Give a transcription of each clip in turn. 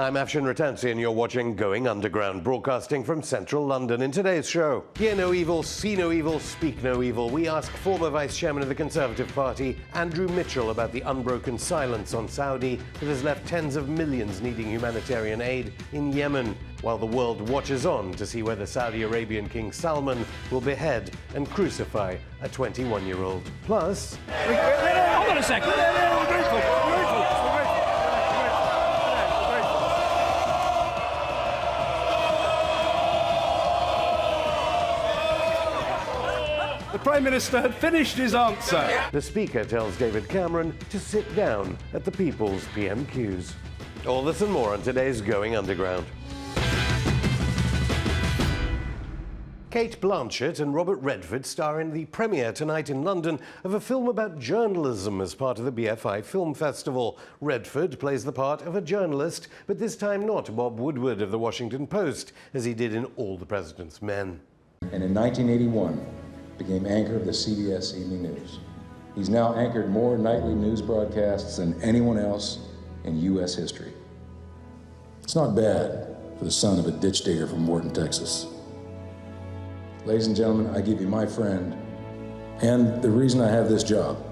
I'm Afshin Rattansi and you're watching Going Underground, broadcasting from central London. In today's show, hear no evil, see no evil, speak no evil. We ask former Vice Chairman of the Conservative Party, Andrew Mitchell, about the unbroken silence on Saudi that has left tens of millions needing humanitarian aid in Yemen, while the world watches on to see whether Saudi Arabian King Salman will behead and crucify a 21-year-old. Plus... Hold on a second. The Prime Minister had finished his answer. The Speaker tells David Cameron to sit down at the People's PMQs. All this and more on today's Going Underground. Kate Blanchett and Robert Redford star in the premiere tonight in London of a film about journalism as part of the BFI Film Festival. Redford plays the part of a journalist, but this time not Bob Woodward of the Washington Post, as he did in All the President's Men. And in 1981, became anchor of the CBS Evening News. He's now anchored more nightly news broadcasts than anyone else in U.S. history. It's not bad for the son of a ditch digger from Morton, Texas. Ladies and gentlemen, I give you my friend and the reason I have this job,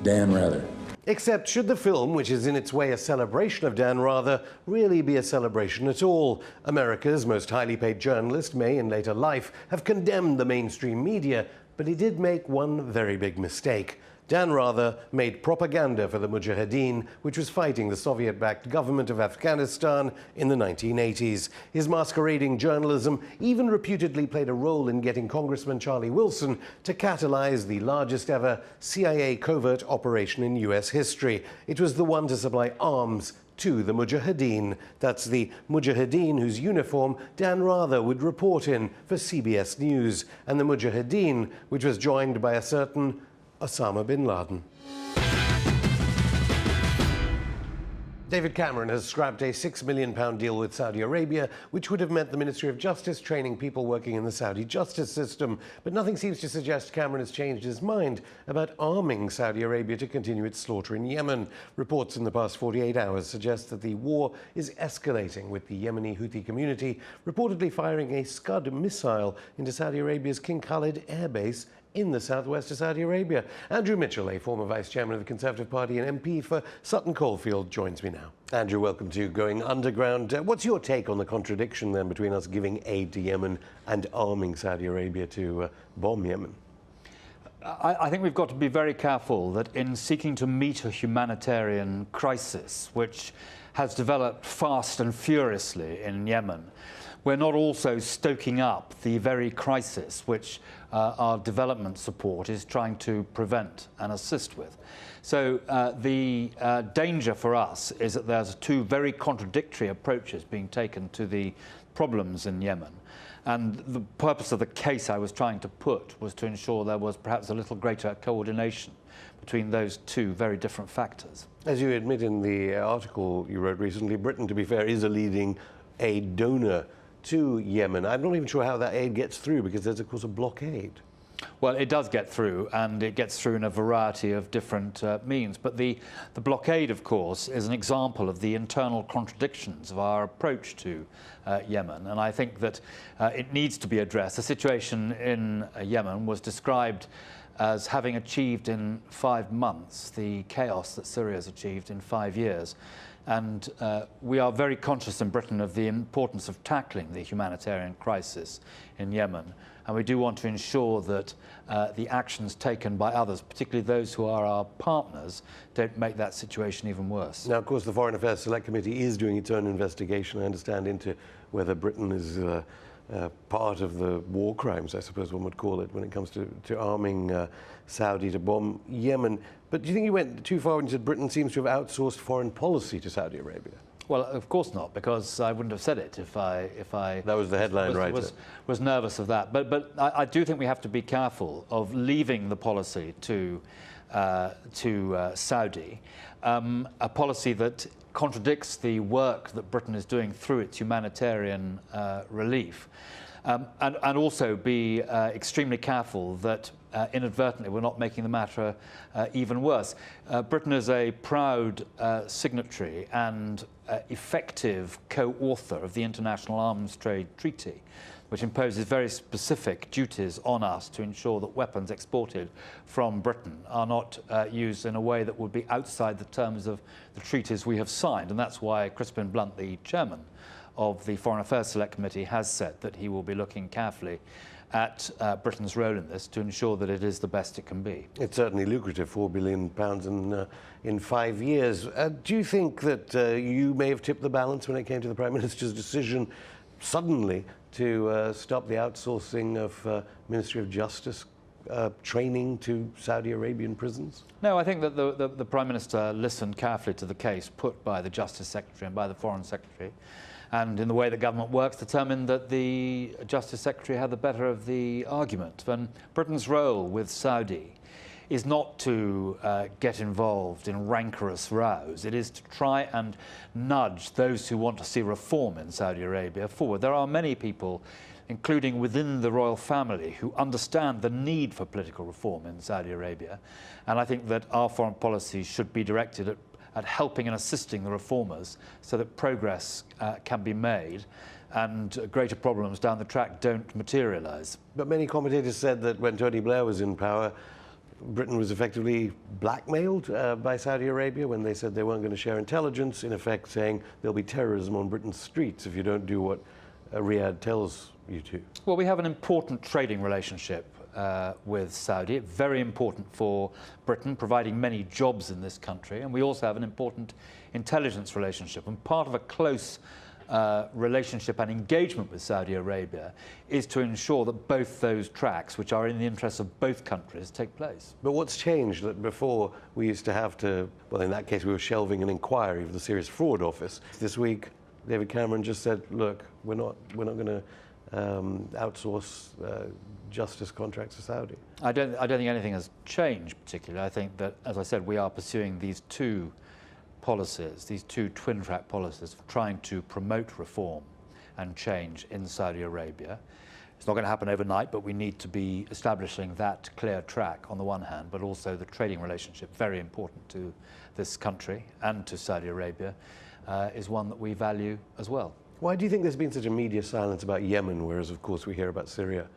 Dan Rather. Except should the film, which is in its way a celebration of Dan Rather, really be a celebration at all? America's most highly paid journalist may, in later life, have condemned the mainstream media, but he did make one very big mistake. Dan Rather made propaganda for the Mujahideen, which was fighting the Soviet-backed government of Afghanistan in the 1980s. His masquerading journalism even reputedly played a role in getting Congressman Charlie Wilson to catalyze the largest ever CIA covert operation in US history. It was the one to supply arms to the Mujahideen. That's the Mujahideen whose uniform Dan Rather would report in for CBS News, and the Mujahideen which was joined by a certain Osama bin Laden. David Cameron has scrapped a £6 million deal with Saudi Arabia, which would have meant the Ministry of Justice training people working in the Saudi justice system. But nothing seems to suggest Cameron has changed his mind about arming Saudi Arabia to continue its slaughter in Yemen. Reports in the past 48 hours suggest that the war is escalating, with the Yemeni Houthi community reportedly firing a Scud missile into Saudi Arabia's King Khalid airbase in the southwest of Saudi Arabia. Andrew Mitchell, a former Vice Chairman of the Conservative Party and MP for Sutton Coldfield, joins me now. Andrew, welcome to Going Underground. What's your take on the contradiction then between us giving aid to Yemen and arming Saudi Arabia to bomb Yemen? I think we've got to be very careful that in seeking to meet a humanitarian crisis, which has developed fast and furiously in Yemen, we're not also stoking up the very crisis which our development support is trying to prevent and assist with. So the danger for us is that there's two very contradictory approaches being taken to the problems in Yemen. And the purpose of the case I was trying to put was to ensure there was perhaps a little greater coordination between those two very different factors. As you admit in the article you wrote recently, Britain, to be fair, is a leading aid donor to Yemen. I'm not even sure how that aid gets through, because there's, of course, a blockade. Well, it does get through, and it gets through in a variety of different means. But the blockade, of course, is an example of the internal contradictions of our approach to Yemen. And I think that it needs to be addressed. The situation in Yemen was described as having achieved in 5 months the chaos that Syria has achieved in 5 years. And we are very conscious in Britain of the importance of tackling the humanitarian crisis in Yemen. And we do want to ensure that the actions taken by others, particularly those who are our partners, don't make that situation even worse. Now, of course, the Foreign Affairs Select Committee is doing its own investigation, I understand, into whether Britain is part of the war crimes, I suppose one would call it, when it comes to arming Saudi to bomb Yemen. But do you think you went too far when you said Britain seems to have outsourced foreign policy to Saudi Arabia? Well, of course not, because I wouldn't have said it if I that was the headline writer. Was nervous of that. But I do think we have to be careful of leaving the policy to Saudi, a policy that contradicts the work that Britain is doing through its humanitarian relief. And also be extremely careful that inadvertently we're not making the matter even worse. Britain is a proud signatory and effective co-author of the International Arms Trade Treaty, which imposes very specific duties on us to ensure that weapons exported from Britain are not used in a way that would be outside the terms of the treaties we have signed. And that's why Crispin Blunt, the chairman of the Foreign Affairs Select Committee, has said that he will be looking carefully at Britain's role in this to ensure that it is the best it can be. It's certainly lucrative, £4 billion in 5 years. Do you think that you may have tipped the balance when it came to the Prime Minister's decision suddenly to stop the outsourcing of Ministry of Justice training to Saudi Arabian prisons? No, I think that the Prime Minister listened carefully to the case put by the Justice Secretary and by the Foreign Secretary, and in the way the government works, determined that the Justice Secretary had the better of the argument. And Britain's role with Saudi is not to get involved in rancorous rows. It is to try and nudge those who want to see reform in Saudi Arabia forward. There are many people, including within the royal family, who understand the need for political reform in Saudi Arabia. And I think that our foreign policy should be directed at helping and assisting the reformers so that progress can be made and greater problems down the track don't materialise. But many commentators said that when Tony Blair was in power, Britain was effectively blackmailed by Saudi Arabia when they said they weren't going to share intelligence, in effect saying there'll be terrorism on Britain's streets if you don't do what Riyadh tells you to. Well, we have an important trading relationship with Saudi, very important for Britain, providing many jobs in this country, and we also have an important intelligence relationship. And part of a close relationship and engagement with Saudi Arabia is to ensure that both those tracks, which are in the interests of both countries, take place. But what's changed? That before we used to have to, well, in that case we were shelving an inquiry of the Serious Fraud Office. This week David Cameron just said, look, we're not going to outsource justice contracts to Saudi. I don't think anything has changed particularly. I think that, as I said, we are pursuing these two policies, these two twin-track policies of trying to promote reform and change in Saudi Arabia. It's not going to happen overnight, but we need to be establishing that clear track on the one hand, but also the trading relationship, very important to this country and to Saudi Arabia, is one that we value as well. Why do you think there's been such a media silence about Yemen, whereas of course we hear about Syria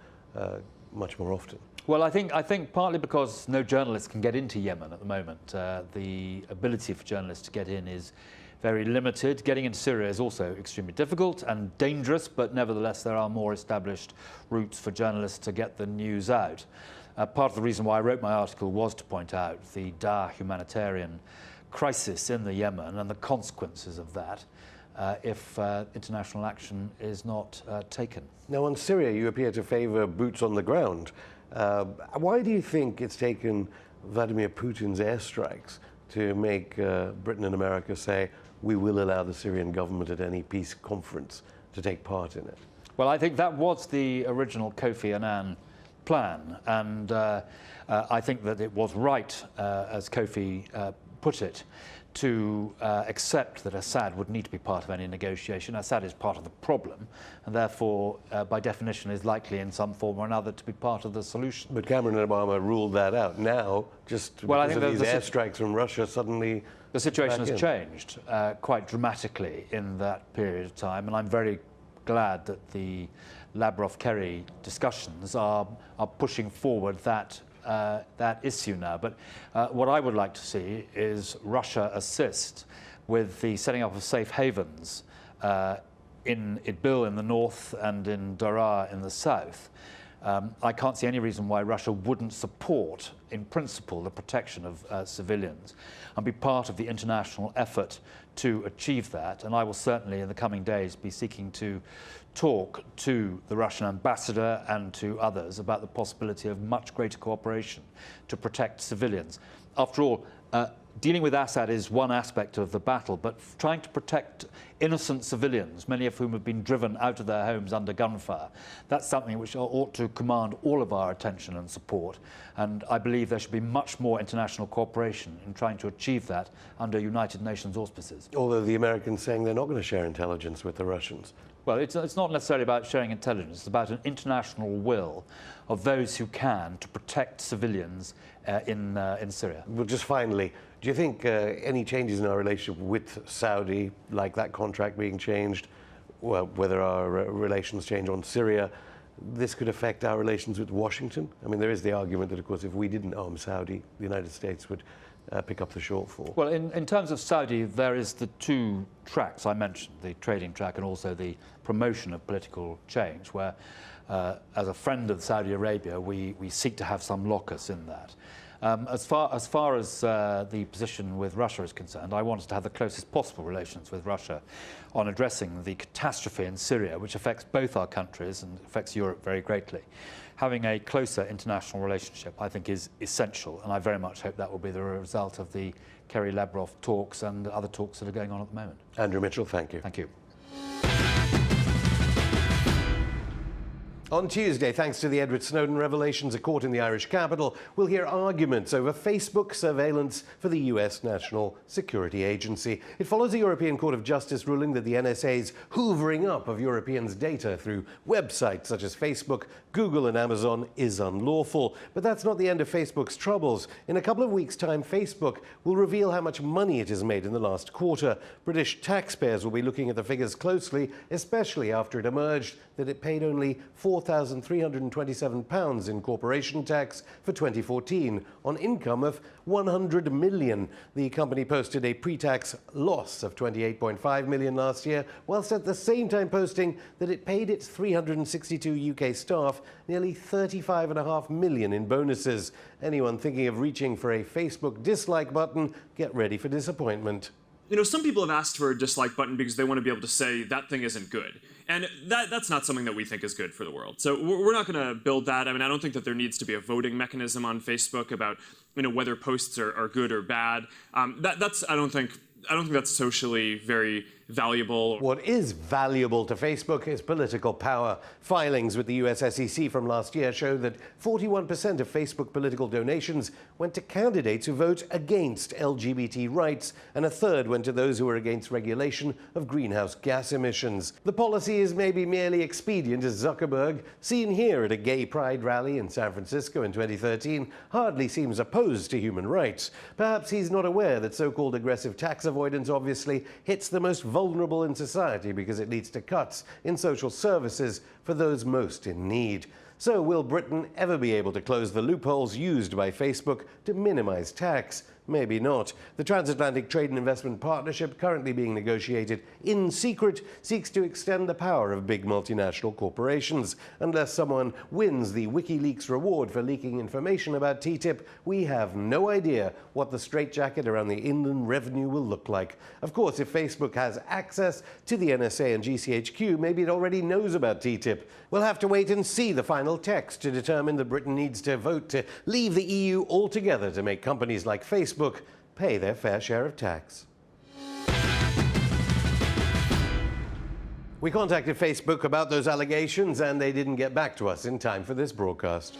much more often? Well, I think partly because no journalists can get into Yemen at the moment. The ability for journalists to get in is very limited. Getting into Syria is also extremely difficult and dangerous, but nevertheless there are more established routes for journalists to get the news out. Part of the reason why I wrote my article was to point out the dire humanitarian crisis in the Yemen and the consequences of that if international action is not taken. Now on Syria you appear to favour boots on the ground. Why do you think it's taken Vladimir Putin's airstrikes to make Britain and America say we will allow the Syrian government at any peace conference to take part in it? Well, I think that was the original Kofi Annan plan, and I think that it was right, as Kofi put it, to accept that Assad would need to be part of any negotiation. Assad is part of the problem, and therefore, by definition, is likely in some form or another to be part of the solution. But Cameron and Obama ruled that out. Now, just because of these airstrikes from Russia, suddenly the situation has changed quite dramatically in that period of time, and I'm very glad that the Lavrov-Kerry discussions are pushing forward that issue now. But what I would like to see is Russia assist with the setting up of safe havens in Idbil in the north and in Daraa in the south. I can't see any reason why Russia wouldn't support, in principle, the protection of civilians and be part of the international effort to achieve that. And I will certainly, in the coming days, be seeking to talk to the Russian ambassador and to others about the possibility of much greater cooperation to protect civilians. After all, dealing with Assad is one aspect of the battle, but trying to protect innocent civilians, many of whom have been driven out of their homes under gunfire, that's something which ought to command all of our attention and support. And I believe there should be much more international cooperation in trying to achieve that under United Nations auspices. Although the Americans saying they're not going to share intelligence with the Russians. Well, it's not necessarily about sharing intelligence. It's about an international will of those who can to protect civilians in Syria. Well, just finally, do you think any changes in our relationship with Saudi, like that contract being changed, well, whether our relations change on Syria, this could affect our relations with Washington? I mean, there is the argument that, of course, if we didn't arm Saudi, the United States would pick up the shortfall. Well, in terms of Saudi, there is the two tracks I mentioned, the trading track and also the promotion of political change, where, as a friend of Saudi Arabia, we seek to have some locus in that. As far as the position with Russia is concerned, I want us to have the closest possible relations with Russia on addressing the catastrophe in Syria, which affects both our countries and affects Europe very greatly. Having a closer international relationship, I think, is essential, and I very much hope that will be the result of the Kerry-Lavrov talks and other talks that are going on at the moment. Andrew Mitchell, thank you. Thank you. On Tuesday, thanks to the Edward Snowden revelations, a court in the Irish capital will hear arguments over Facebook surveillance for the US National Security Agency. It follows a European Court of Justice ruling that the NSA's hoovering up of Europeans' data through websites such as Facebook, Google and Amazon is unlawful. But that's not the end of Facebook's troubles. In a couple of weeks' time, Facebook will reveal how much money it has made in the last quarter. British taxpayers will be looking at the figures closely, especially after it emerged that it paid only £4,327 in corporation tax for 2014 on income of $100 million. The company posted a pre-tax loss of $28.5 million last year, whilst at the same time posting that it paid its 362 UK staff nearly $35.5 million in bonuses. Anyone thinking of reaching for a Facebook dislike button, get ready for disappointment. You know, some people have asked for a dislike button because they want to be able to say that thing isn't good. And that's not something that we think is good for the world. So we're not going to build that. I mean, I don't think that there needs to be a voting mechanism on Facebook about, you know, whether posts are good or bad. I don't think that's socially very valuable. What is valuable to Facebook is political power. Filings with the US SEC from last year show that 41% of Facebook political donations went to candidates who vote against LGBT rights, and a third went to those who are against regulation of greenhouse gas emissions. The policy is maybe merely expedient, as Zuckerberg, seen here at a gay pride rally in San Francisco in 2013, hardly seems opposed to human rights. Perhaps he's not aware that so-called aggressive tax avoidance obviously hits the most vulnerable in society because it leads to cuts in social services for those most in need. So will Britain ever be able to close the loopholes used by Facebook to minimize tax? Maybe not. The Transatlantic Trade and Investment Partnership, currently being negotiated in secret, seeks to extend the power of big multinational corporations. Unless someone wins the WikiLeaks reward for leaking information about TTIP, we have no idea what the straitjacket around the Inland Revenue will look like. Of course, if Facebook has access to the NSA and GCHQ, maybe it already knows about TTIP. We'll have to wait and see the final text to determine that Britain needs to vote to leave the EU altogether to make companies like Facebook pay their fair share of tax. We contacted Facebook about those allegations, and they didn't get back to us in time for this broadcast.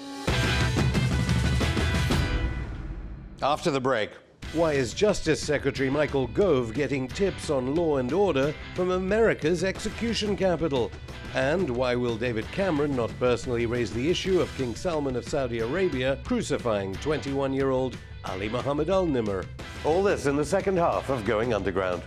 After the break, why is Justice Secretary Michael Gove getting tips on law and order from America's execution capital? And why will David Cameron not personally raise the issue of King Salman of Saudi Arabia crucifying 21-year-old Ali Mohammed Al-Nimr? All this in the second half of Going Underground.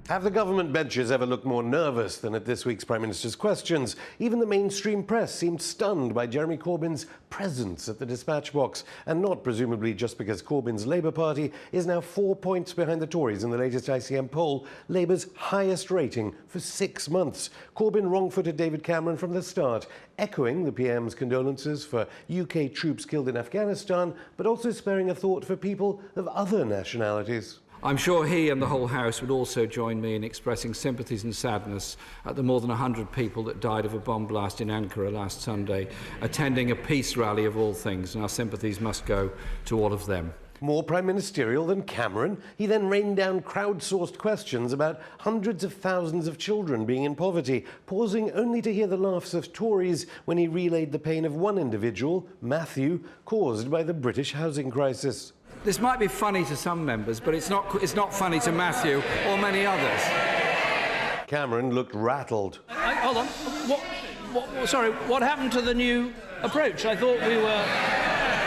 Have the government benches ever looked more nervous than at this week's Prime Minister's questions? Even the mainstream press seemed stunned by Jeremy Corbyn's presence at the dispatch box, and not presumably just because Corbyn's Labour Party is now 4 points behind the Tories in the latest ICM poll, Labour's highest rating for 6 months. Corbyn wrong-footed David Cameron from the start, echoing the PM's condolences for UK troops killed in Afghanistan, but also sparing a thought for people of other nationalities. I'm sure he and the whole House would also join me in expressing sympathies and sadness at the more than 100 people that died of a bomb blast in Ankara last Sunday, attending a peace rally of all things, and our sympathies must go to all of them. More prime ministerial than Cameron, he then rained down crowdsourced questions about hundreds of thousands of children being in poverty, pausing only to hear the laughs of Tories when he relayed the pain of one individual, Matthew, caused by the British housing crisis. This might be funny to some members, but it's not funny to Matthew or many others. Cameron looked rattled. Hold on. What happened to the new approach? I thought we were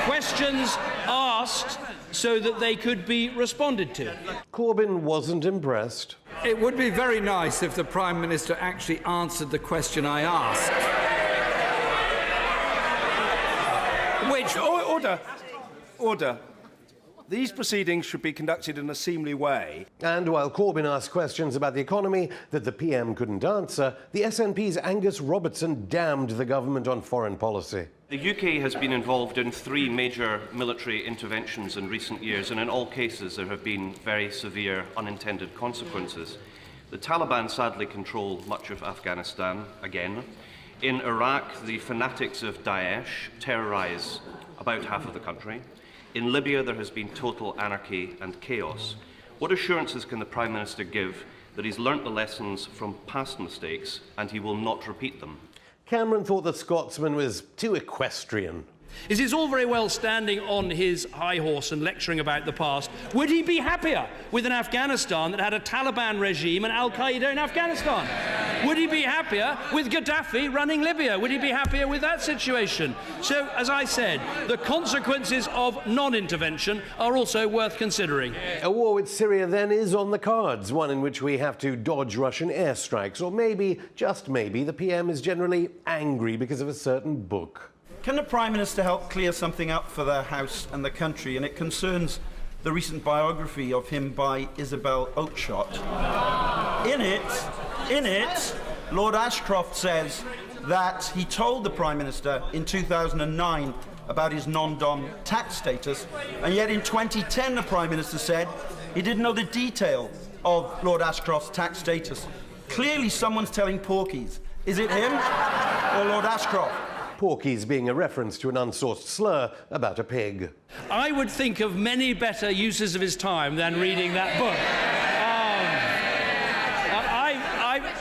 questions asked so that they could be responded to. Corbyn wasn't impressed. It would be very nice if the Prime Minister actually answered the question I asked. Which... Order. These proceedings should be conducted in a seemly way. And while Corbyn asked questions about the economy that the PM couldn't answer, the SNP's Angus Robertson damned the government on foreign policy. The UK has been involved in 3 major military interventions in recent years, and in all cases there have been very severe unintended consequences. The Taliban sadly control much of Afghanistan again. In Iraq, the fanatics of Daesh terrorise about half of the country. In Libya, there has been total anarchy and chaos. What assurances can the Prime Minister give that he's learnt the lessons from past mistakes and he will not repeat them? Cameron thought the Scotsman was too equestrian. It's all very well standing on his high horse and lecturing about the past. Would he be happier with an Afghanistan that had a Taliban regime and Al-Qaeda in Afghanistan? Would he be happier with Gaddafi running Libya? Would he be happier with that situation? So, as I said, the consequences of non-intervention are also worth considering. A war with Syria then is on the cards, one in which we have to dodge Russian airstrikes, or maybe, just maybe, the PM is generally angry because of a certain book. Can the Prime Minister help clear something up for the House and the country? And it concerns the recent biography of him by Isabel Oakeshott. In it, Lord Ashcroft says that he told the Prime Minister in 2009 about his non-dom tax status, and yet in 2010 the Prime Minister said he didn't know the detail of Lord Ashcroft's tax status. Clearly someone's telling porkies. Is it him or Lord Ashcroft? Porkies being a reference to an unsourced slur about a pig. I would think of many better uses of his time than reading that book.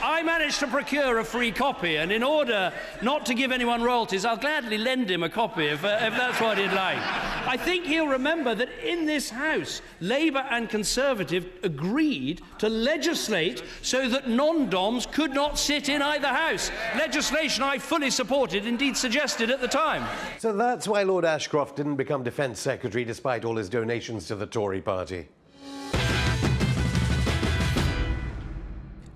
I managed to procure a free copy, and in order not to give anyone royalties, I'll gladly lend him a copy if that's what he'd like. I think he'll remember that in this House, Labour and Conservative agreed to legislate so that non-doms could not sit in either House. Legislation I fully supported, indeed suggested at the time. So that's why Lord Ashcroft didn't become Defence Secretary despite all his donations to the Tory party.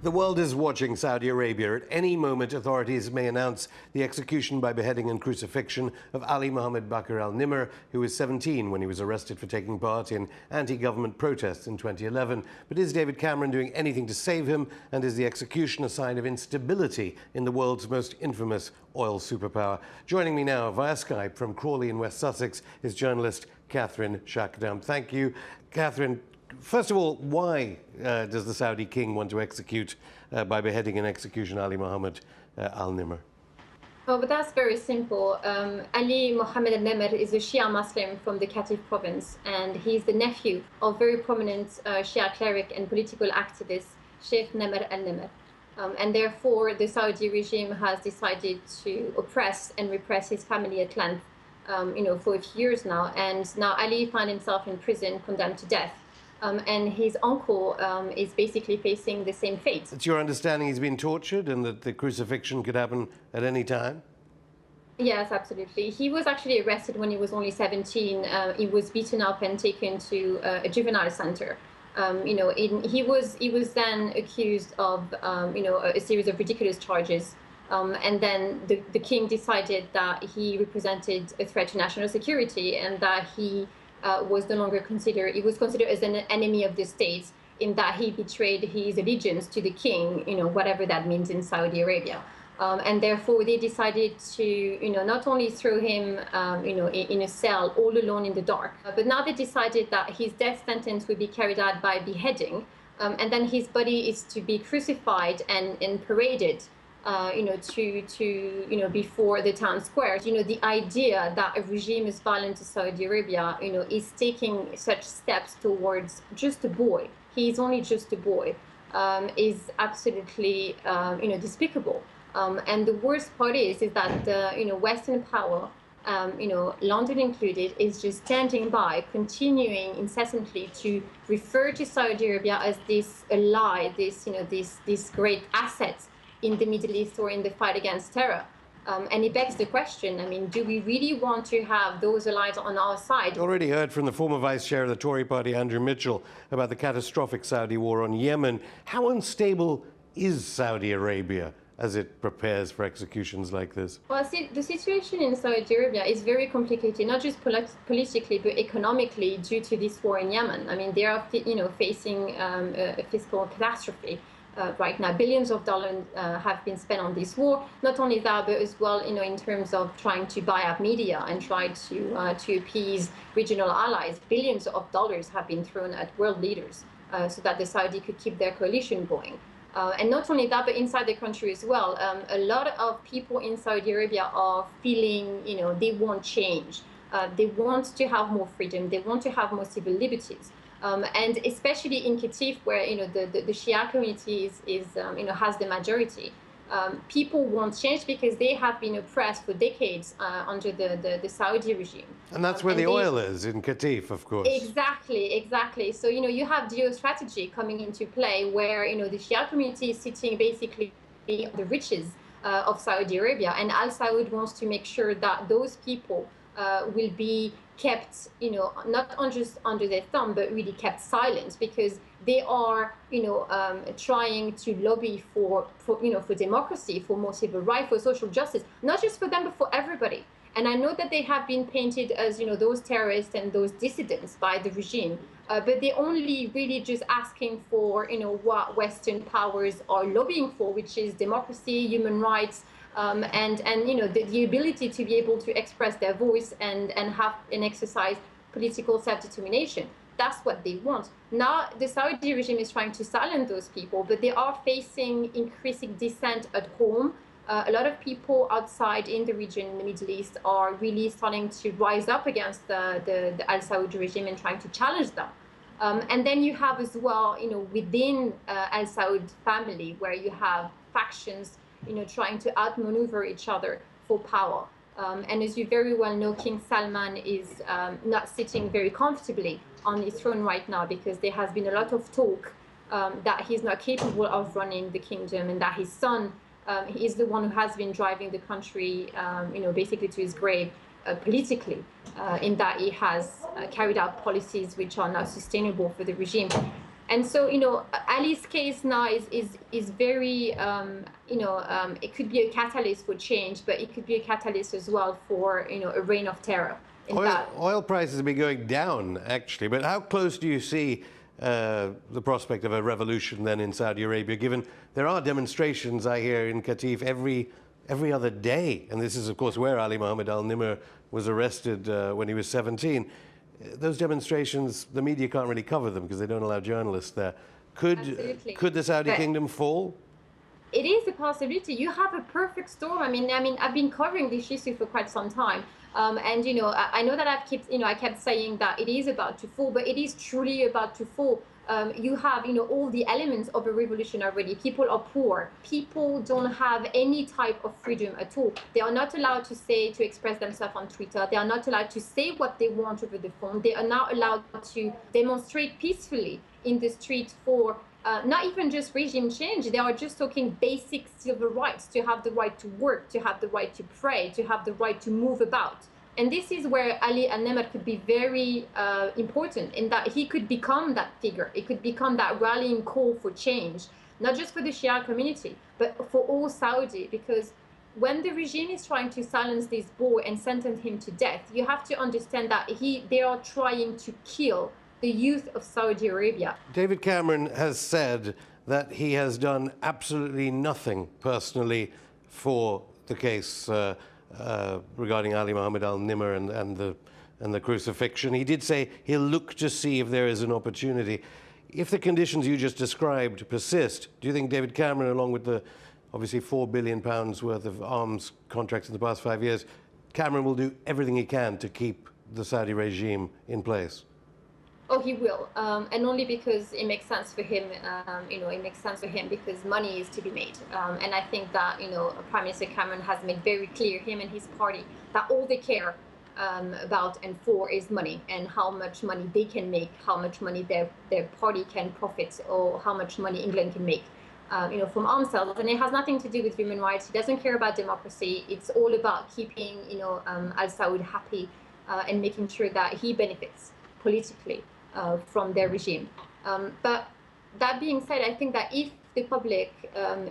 The world is watching Saudi Arabia. At any moment, authorities may announce the execution by beheading and crucifixion of Ali Mohammed Bakr al-Nimr, who was 17 when he was arrested for taking part in anti-government protests in 2011. But is David Cameron doing anything to save him? And is the execution a sign of instability in the world's most infamous oil superpower? Joining me now via Skype from Crawley in West Sussex is journalist Catherine Shakdam. Thank you, Catherine. First of all, why does the Saudi king want to execute by beheading and execution Ali Mohammed al-Nimr? Oh, but that's very simple. Ali Mohammed al-Nimr is a Shia Muslim from the Qatif province, and he's the nephew of very prominent Shia cleric and political activist Sheikh Namr al-Nimr. And therefore, the Saudi regime has decided to oppress and repress his family at length, for a few years now. And now Ali finds himself in prison, condemned to death. And his uncle is basically facing the same fate. It's your understanding he's been tortured and that the crucifixion could happen at any time? Yes, absolutely. He was actually arrested when he was only 17. He was beaten up and taken to a juvenile center. He was then accused of, a series of ridiculous charges. And then the king decided that he represented a threat to national security and that he was no longer considered as an enemy of the state, in that he betrayed his allegiance to the king, whatever that means in Saudi Arabia. And therefore, they decided to, not only throw him, in a cell all alone in the dark, but now they decided that his death sentence would be carried out by beheading, and then his body is to be crucified and paraded, before the town square. The idea that a regime as violent as Saudi Arabia, is taking such steps towards just a boy. He's only just a boy, is absolutely, despicable. And the worst part is that Western power, London included, is just standing by, continuing incessantly to refer to Saudi Arabia as this ally, this great asset in the Middle East or in the fight against terror. And it begs the question, do we really want to have those allies on our side? Already heard from the former vice chair of the Tory party, Andrew Mitchell, about the catastrophic Saudi war on Yemen. How unstable is Saudi Arabia as it prepares for executions like this? Well, see, the situation in Saudi Arabia is very complicated, not just politically, but economically, due to this war in Yemen. They are, facing a fiscal catastrophe. Right now, billions of dollars have been spent on this war. Not only that, but as well, in terms of trying to buy up media and try to appease regional allies. Billions of dollars have been thrown at world leaders so that the Saudi could keep their coalition going. And not only that, but inside the country as well. A lot of people in Saudi Arabia are feeling, they want change. They want to have more freedom. They want to have more civil liberties. And especially in Qatif, where the Shia community has the majority, people want change because they have been oppressed for decades under the Saudi regime. And that's where the oil is, in Qatif, of course. Exactly. So you have geostrategy coming into play, where the Shia community is sitting basically on the riches of Saudi Arabia, and Al Saud wants to make sure that those people will be kept, not just under their thumb, but really kept silent, because they are, trying to lobby for democracy, for more civil rights, for social justice, not just for them, but for everybody. And I know that they have been painted as, those terrorists and those dissidents by the regime, but they're only really just asking for, what Western powers are lobbying for, which is democracy, human rights, and the ability to be able to express their voice and have and exercise political self-determination. That's what they want. Now, the Saudi regime is trying to silence those people, but they are facing increasing dissent at home. A lot of people outside in the region, in the Middle East, are really starting to rise up against the Al Saud regime and trying to challenge them. And then you have as well, within Al Saud family, where you have factions trying to outmaneuver each other for power. And as you very well know, King Salman is not sitting very comfortably on his throne right now, because there has been a lot of talk that he's not capable of running the kingdom, and that his son is the one who has been driving the country, basically to his grave politically, in that he has carried out policies which are not sustainable for the regime. And so, Ali's case now is very, it could be a catalyst for change, but it could be a catalyst as well for, a reign of terror. Oil prices have been going down, actually, but how close do you see the prospect of a revolution then in Saudi Arabia, given there are demonstrations, I hear, in Qatif every other day? And this is, of course, where Ali Mohammed al-Nimr was arrested when he was 17. Those demonstrations, the media can't really cover them because they don't allow journalists there. Could the Saudi kingdom fall? It is a possibility. You have a perfect storm. I mean, I've been covering this issue for quite some time, and I know that I kept saying that it is about to fall, but it is truly about to fall. You have, all the elements of a revolution already. People are poor. People don't have any type of freedom at all. They are not allowed to express themselves on Twitter. They are not allowed to say what they want over the phone. They are not allowed to demonstrate peacefully in the street for not even just regime change. They are just talking basic civil rights, to have the right to work, to have the right to pray, to have the right to move about. And this is where Ali al-Nimr could be very important, in that he could become that figure. It could become that rallying call for change, not just for the Shia community, but for all Saudi. Because when the regime is trying to silence this boy and sentence him to death, you have to understand that they are trying to kill the youth of Saudi Arabia. David Cameron has said that he has done absolutely nothing personally for the case regarding Ali Mohammed al-Nimr and the crucifixion. He did say he'll look to see if there is an opportunity. If the conditions you just described persist, do you think David Cameron, along with the obviously £4 billion worth of arms contracts in the past 5 years, Cameron will do everything he can to keep the Saudi regime in place? Oh, he will, and only because it makes sense for him. It makes sense for him because money is to be made, and I think that Prime Minister Cameron has made very clear, him and his party, that all they care about and for is money, and how much money they can make, how much money their party can profit, or how much money England can make, from arms sales. And it has nothing to do with human rights. He doesn't care about democracy. It's all about keeping, Al Saud happy and making sure that he benefits politically from their regime. But that being said, I think that if the public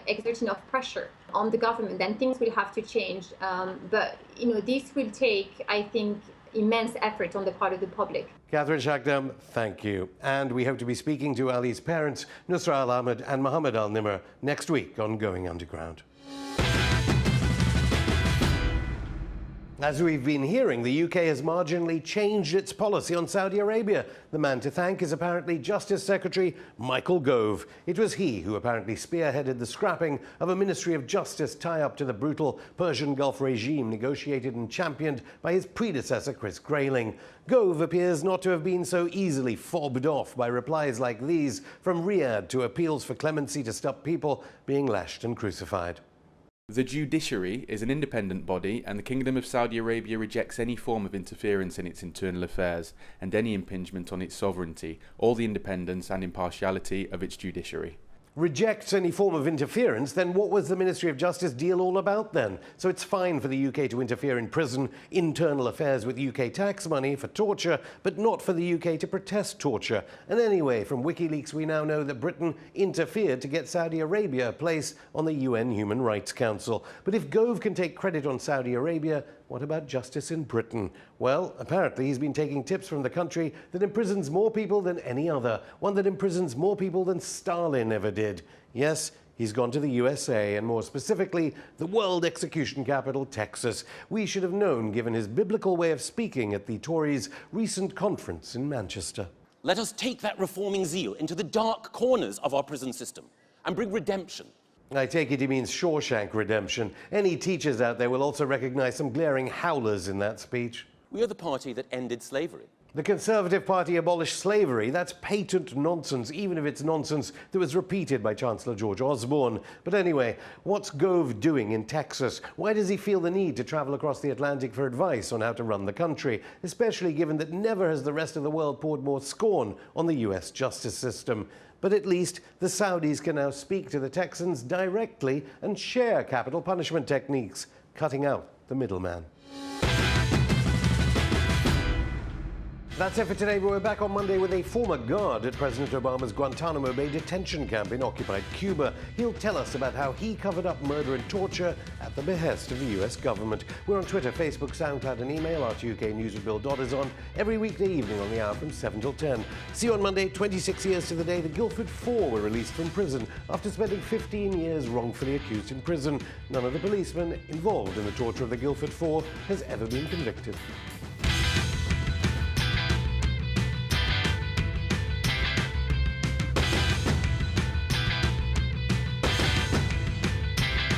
exert enough pressure on the government, then things will have to change. But this will take, I think, immense effort on the part of the public. Catherine Shakdam, thank you. And we hope to be speaking to Ali's parents, Nusra Al-Ahmed and Mohammed Al-Nimr, next week on Going Underground. As we've been hearing, the UK has marginally changed its policy on Saudi Arabia. The man to thank is apparently Justice Secretary Michael Gove. It was he who apparently spearheaded the scrapping of a Ministry of Justice tie-up to the brutal Persian Gulf regime negotiated and championed by his predecessor, Chris Grayling. Gove appears not to have been so easily fobbed off by replies like these from Riyadh to appeals for clemency to stop people being lashed and crucified. The judiciary is an independent body, and the Kingdom of Saudi Arabia rejects any form of interference in its internal affairs and any impingement on its sovereignty, or the independence and impartiality of its judiciary. Rejects any form of interference, then what was the Ministry of Justice deal all about then? So it's fine for the UK to interfere in prison, internal affairs with UK tax money for torture, but not for the UK to protest torture. And anyway, from WikiLeaks we now know that Britain interfered to get Saudi Arabia a place on the UN Human Rights Council. But if Gove can take credit on Saudi Arabia, what about justice in Britain? Well, apparently he's been taking tips from the country that imprisons more people than any other, one that imprisons more people than Stalin ever did. Yes, he's gone to the USA, and more specifically, the world execution capital, Texas. We should have known, given his biblical way of speaking at the Tories' recent conference in Manchester. Let us take that reforming zeal into the dark corners of our prison system and bring redemption. I take it he means Shawshank Redemption. Any teachers out there will also recognize some glaring howlers in that speech. We are the party that ended slavery. The Conservative Party abolished slavery. That's patent nonsense, even if it's nonsense that was repeated by Chancellor George Osborne. But anyway, what's Gove doing in Texas? Why does he feel the need to travel across the Atlantic for advice on how to run the country, especially given that never has the rest of the world poured more scorn on the US justice system? But at least the Saudis can now speak to the Texans directly and share capital punishment techniques, cutting out the middleman. That's it for today, but we're back on Monday with a former guard at President Obama's Guantanamo Bay detention camp in occupied Cuba. He'll tell us about how he covered up murder and torture at the behest of the US government. We're on Twitter, Facebook, SoundCloud and email. RTUK News with Bill Dodd is on every weekday evening on the hour from 7 till 10. See you on Monday. 26 years to the day the Guildford Four were released from prison after spending 15 years wrongfully accused in prison. None of the policemen involved in the torture of the Guildford Four has ever been convicted.